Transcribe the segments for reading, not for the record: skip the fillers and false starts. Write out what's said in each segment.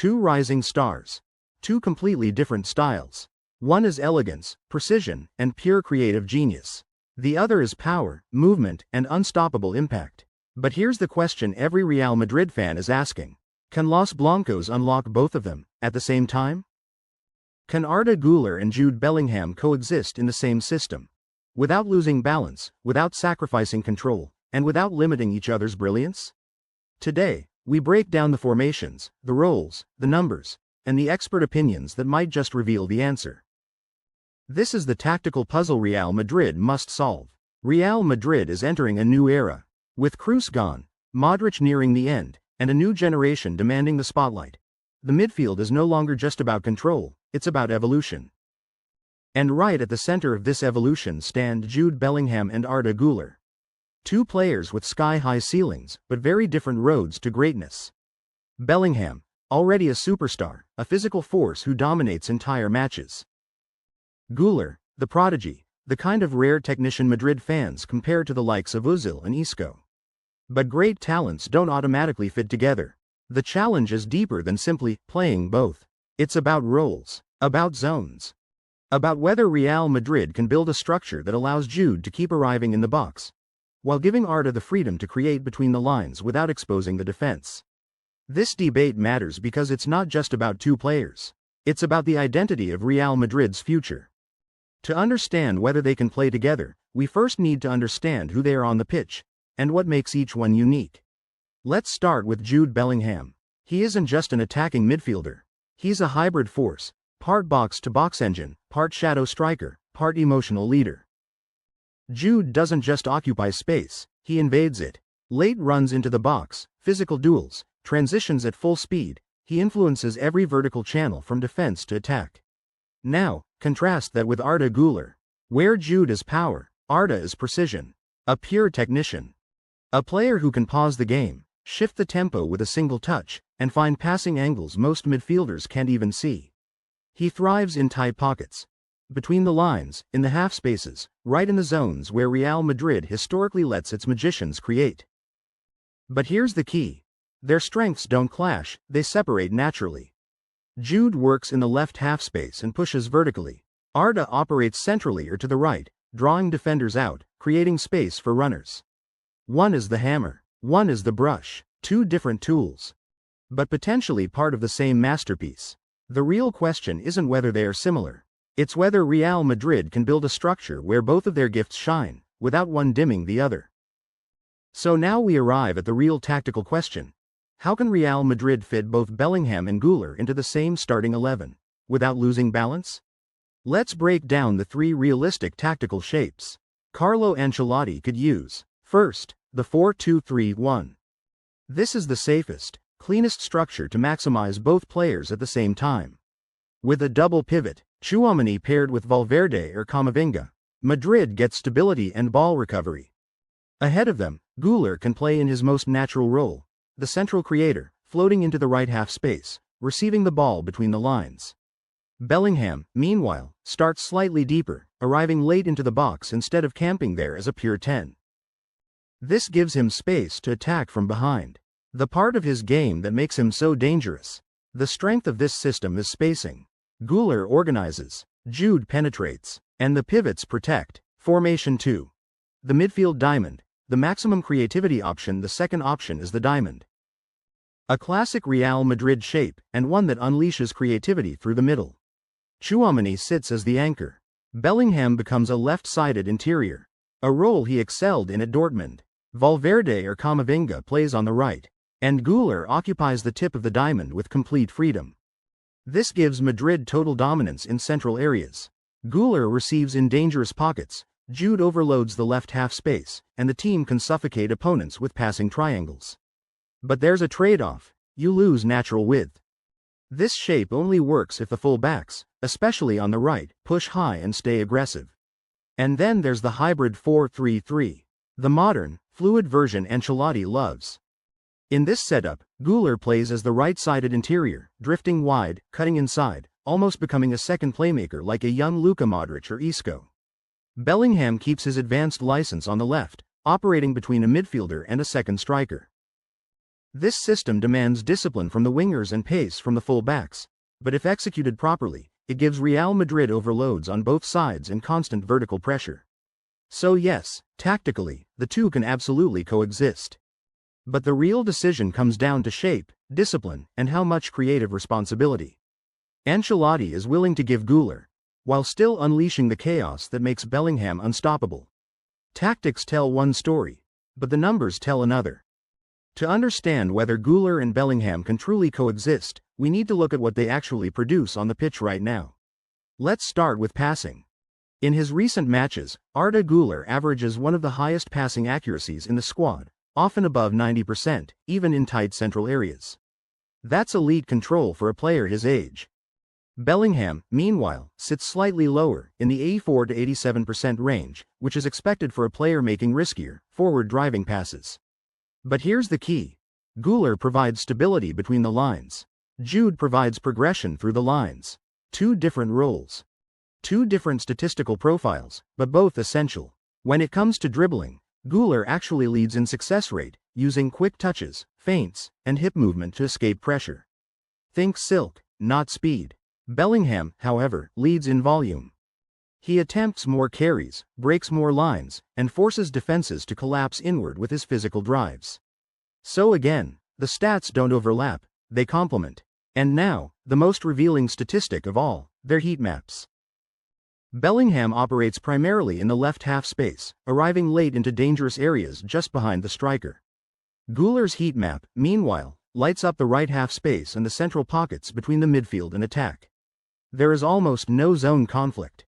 Two rising stars. Two completely different styles. One is elegance, precision, and pure creative genius. The other is power, movement, and unstoppable impact. But here's the question every Real Madrid fan is asking. Can Los Blancos unlock both of them at the same time? Can Arda Güler and Jude Bellingham coexist in the same system? Without losing balance, without sacrificing control, and without limiting each other's brilliance? Today, we break down the formations, the roles, the numbers, and the expert opinions that might just reveal the answer. This is the tactical puzzle Real Madrid must solve. Real Madrid is entering a new era. With Kroos gone, Modric nearing the end, and a new generation demanding the spotlight. The midfield is no longer just about control, it's about evolution. And right at the center of this evolution stand Jude Bellingham and Arda Güler. Two players with sky-high ceilings, but very different roads to greatness. Bellingham, already a superstar, a physical force who dominates entire matches. Güler, the prodigy, the kind of rare technician Madrid fans compare to the likes of Özil and Isco. But great talents don't automatically fit together. The challenge is deeper than simply playing both. It's about roles, about zones, about whether Real Madrid can build a structure that allows Jude to keep arriving in the box, while giving Arda the freedom to create between the lines without exposing the defense. This debate matters because it's not just about two players. It's about the identity of Real Madrid's future. To understand whether they can play together, we first need to understand who they are on the pitch, and what makes each one unique. Let's start with Jude Bellingham. He isn't just an attacking midfielder. He's a hybrid force, part box-to-box engine, part shadow striker, part emotional leader. Jude doesn't just occupy space, he invades it. Late runs into the box, physical duels, transitions at full speed, he influences every vertical channel from defense to attack. Now, contrast that with Arda Güler. Where Jude is power, Arda is precision. A pure technician. A player who can pause the game, shift the tempo with a single touch, and find passing angles most midfielders can't even see. He thrives in tight pockets. Between the lines, in the half spaces, right in the zones where Real Madrid historically lets its magicians create. But here's the key. Their strengths don't clash, they separate naturally. Jude works in the left half space and pushes vertically. Arda operates centrally or to the right, drawing defenders out, creating space for runners. One is the hammer, one is the brush, two different tools, but potentially part of the same masterpiece. The real question isn't whether they are similar. It's whether Real Madrid can build a structure where both of their gifts shine, without one dimming the other. So now we arrive at the real tactical question. How can Real Madrid fit both Bellingham and Güler into the same starting 11, without losing balance? Let's break down the three realistic tactical shapes Carlo Ancelotti could use. First, the 4-2-3-1. This is the safest, cleanest structure to maximize both players at the same time. With a double pivot, Tchouaméni paired with Valverde or Camavinga, Madrid gets stability and ball recovery. Ahead of them, Güler can play in his most natural role, the central creator, floating into the right half space, receiving the ball between the lines. Bellingham, meanwhile, starts slightly deeper, arriving late into the box instead of camping there as a pure 10. This gives him space to attack from behind. The part of his game that makes him so dangerous. The strength of this system is spacing. Güler organizes, Jude penetrates, and the pivots protect. Formation 2. The midfield diamond. The maximum creativity option. The second option is the diamond. A classic Real Madrid shape, and one that unleashes creativity through the middle. Tchouaméni sits as the anchor. Bellingham becomes a left-sided interior, a role he excelled in at Dortmund. Valverde or Camavinga plays on the right, and Güler occupies the tip of the diamond with complete freedom. This gives Madrid total dominance in central areas. Güler receives in dangerous pockets, Jude overloads the left half space, and the team can suffocate opponents with passing triangles. But there's a trade-off: you lose natural width. This shape only works if the full-backs, especially on the right, push high and stay aggressive. And then there's the hybrid 4-3-3, the modern, fluid version Ancelotti loves. In this setup, Güler plays as the right-sided interior, drifting wide, cutting inside, almost becoming a second playmaker like a young Luka Modric or Isco. Bellingham keeps his advanced license on the left, operating between a midfielder and a second striker. This system demands discipline from the wingers and pace from the full-backs, but if executed properly, it gives Real Madrid overloads on both sides and constant vertical pressure. So yes, tactically, the two can absolutely coexist. But the real decision comes down to shape, discipline, and how much creative responsibility Ancelotti is willing to give Güler, while still unleashing the chaos that makes Bellingham unstoppable. Tactics tell one story, but the numbers tell another. To understand whether Güler and Bellingham can truly coexist, we need to look at what they actually produce on the pitch right now. Let's start with passing. In his recent matches, Arda Güler averages one of the highest passing accuracies in the squad, often above 90%, even in tight central areas. That's elite control for a player his age. Bellingham, meanwhile, sits slightly lower, in the 84 to 87% range, which is expected for a player making riskier, forward-driving passes. But here's the key. Güler provides stability between the lines. Jude provides progression through the lines. Two different roles. Two different statistical profiles, but both essential. When it comes to dribbling, Güler actually leads in success rate, using quick touches, feints, and hip movement to escape pressure. Think silk, not speed. Bellingham, however, leads in volume. He attempts more carries, breaks more lines, and forces defenses to collapse inward with his physical drives. So again, the stats don't overlap, they complement. And now, the most revealing statistic of all, their heat maps. Bellingham operates primarily in the left half space, arriving late into dangerous areas just behind the striker. Güler's heat map, meanwhile, lights up the right half space and the central pockets between the midfield and attack. There is almost no zone conflict.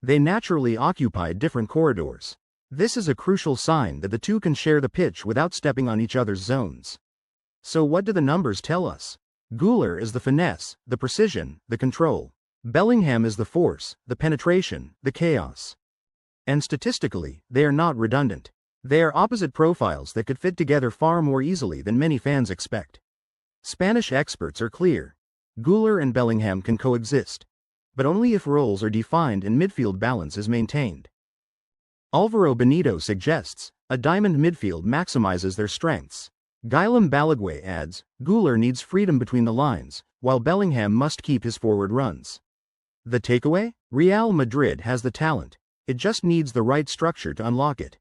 They naturally occupy different corridors. This is a crucial sign that the two can share the pitch without stepping on each other's zones. So what do the numbers tell us? Güler is the finesse, the precision, the control. Bellingham is the force, the penetration, the chaos. And statistically, they are not redundant. They are opposite profiles that could fit together far more easily than many fans expect. Spanish experts are clear. Güler and Bellingham can coexist, but only if roles are defined and midfield balance is maintained. Álvaro Benito suggests, a diamond midfield maximizes their strengths. Guillem Balagué adds, Güler needs freedom between the lines, while Bellingham must keep his forward runs. The takeaway? Real Madrid has the talent, it just needs the right structure to unlock it.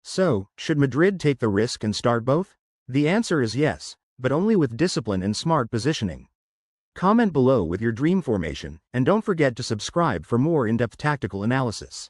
So, should Madrid take the risk and start both? The answer is yes, but only with discipline and smart positioning. Comment below with your dream formation, and don't forget to subscribe for more in-depth tactical analysis.